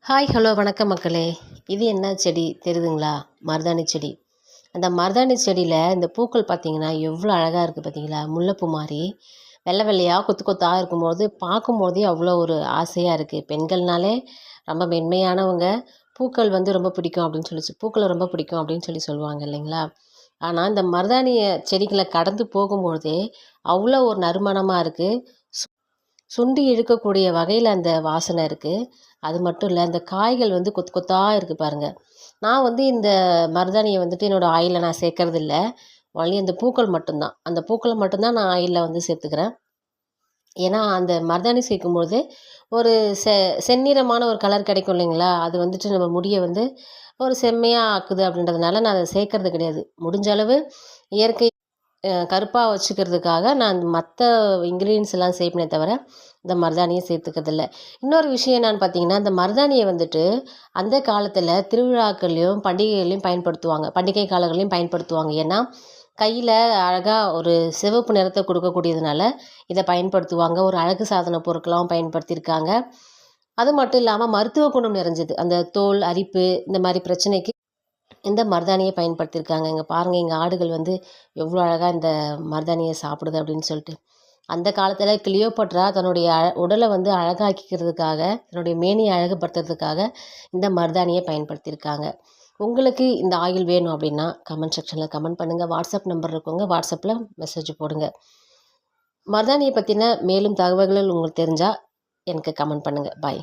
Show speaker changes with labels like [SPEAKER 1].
[SPEAKER 1] Hi hello வணக்கம் மக்களே. இது என்ன செடி தெரியுதுங்களா? மருதாணி செடி. அந்த மருதாணி செடியில் இந்த பூக்கள் பார்த்தீங்கன்னா எவ்வளோ அழகாக இருக்குது பார்த்தீங்களா? முல்லைப்பூ மாதிரி வெள்ளை வெள்ளையாக கொத்து கொத்தாக இருக்கும்போது பார்க்கும்போதே அவ்வளோ ஒரு ஆசையாக இருக்குது. பெண்கள்னாலே ரொம்ப மென்மையானவங்க. பூக்கள் ரொம்ப பிடிக்கும் அப்படின்னு பூக்களை ரொம்ப பிடிக்கும் அப்படின்னு சொல்லுவாங்க இல்லைங்களா? ஆனால் இந்த மருதாணிய செடிகளை கடந்து போகும்போதே அவ்வளோ ஒரு நறுமணமாக இருக்குது. சுண்டி இழுக்கக்கூடிய வகையில் அந்த வாசனை இருக்குது. அது மட்டும் இல்லை, அந்த காய்கள் கொத்து கொத்தாக இருக்குது பாருங்கள். நான் இந்த மருதாணியை என்னோடய ஆயிலில் நான் சேர்க்கறது இல்லை. ஒன்லி அந்த பூக்கள் மட்டும்தான். அந்த பூக்களை மட்டும்தான் நான் ஆயிலில் சேர்த்துக்கிறேன். ஏன்னா அந்த மருதாணி சேர்க்கும்போது ஒரு செந்நிறமான ஒரு கலர் கிடைக்கும் இல்லைங்களா? அது நம்ம முடியை ஒரு செம்மையாக ஆக்குது அப்படின்றதுனால நான் அதை சேர்க்கறது கிடையாது. முடிஞ்ச அளவு இயற்கை கருப்பாக வச்சுக்கிறதுக்காக நான் மற்ற இன்க்ரீடியன்ஸ் எல்லாம் சேர்ப்பேனே தவிர இந்த மருதாணியை சேர்த்துக்கிறதில்ல. இன்னொரு விஷயம் என்னென்னு பார்த்தீங்கன்னா, இந்த மருதாணியை அந்த காலத்தில் திருவிழாக்கள்லையும் பண்டிகைகள்லையும் பயன்படுத்துவாங்க. பண்டிகை காலங்கள்லையும் பயன்படுத்துவாங்க. ஏன்னா கையில் அழகாக ஒரு சிவப்பு நிறத்தை கொடுக்கக்கூடியதுனால இதை பயன்படுத்துவாங்க. ஒரு அழகு சாதன பொருட்களாகவும் பயன்படுத்தியிருக்காங்க. அது மட்டும் இல்லாமல் மருத்துவ குணம் நிறைஞ்சது. அந்த தோல் அரிப்பு இந்த மாதிரி பிரச்சனைக்கு இந்த மருதாணியை பயன்படுத்தியிருக்காங்க. இங்கே பாருங்கள், எங்கள் ஆடுகள் எவ்வளோ அழகாக இந்த மருதாணியை சாப்பிடுது அப்படின்னு சொல்லிட்டு. அந்த காலத்தில் கிளியோபட்ரா தன்னுடைய உடலை அழகாக்கிக்கிறதுக்காக, தன்னுடைய மேனியை அழகுபடுத்துறதுக்காக இந்த மருதாணியை பயன்படுத்தியிருக்காங்க. உங்களுக்கு இந்த ஆயில் வேணும் அப்படின்னா கமெண்ட் செக்ஷனில் கமெண்ட் பண்ணுங்கள். வாட்ஸ்அப் நம்பர் இருக்குங்க, வாட்ஸ்அப்பில் மெசேஜ் போடுங்க. மருதாணியை பற்றின மேலும் தகவல்கள் உங்களுக்கு தெரிஞ்சால் எனக்கு கமெண்ட் பண்ணுங்கள். பாய்.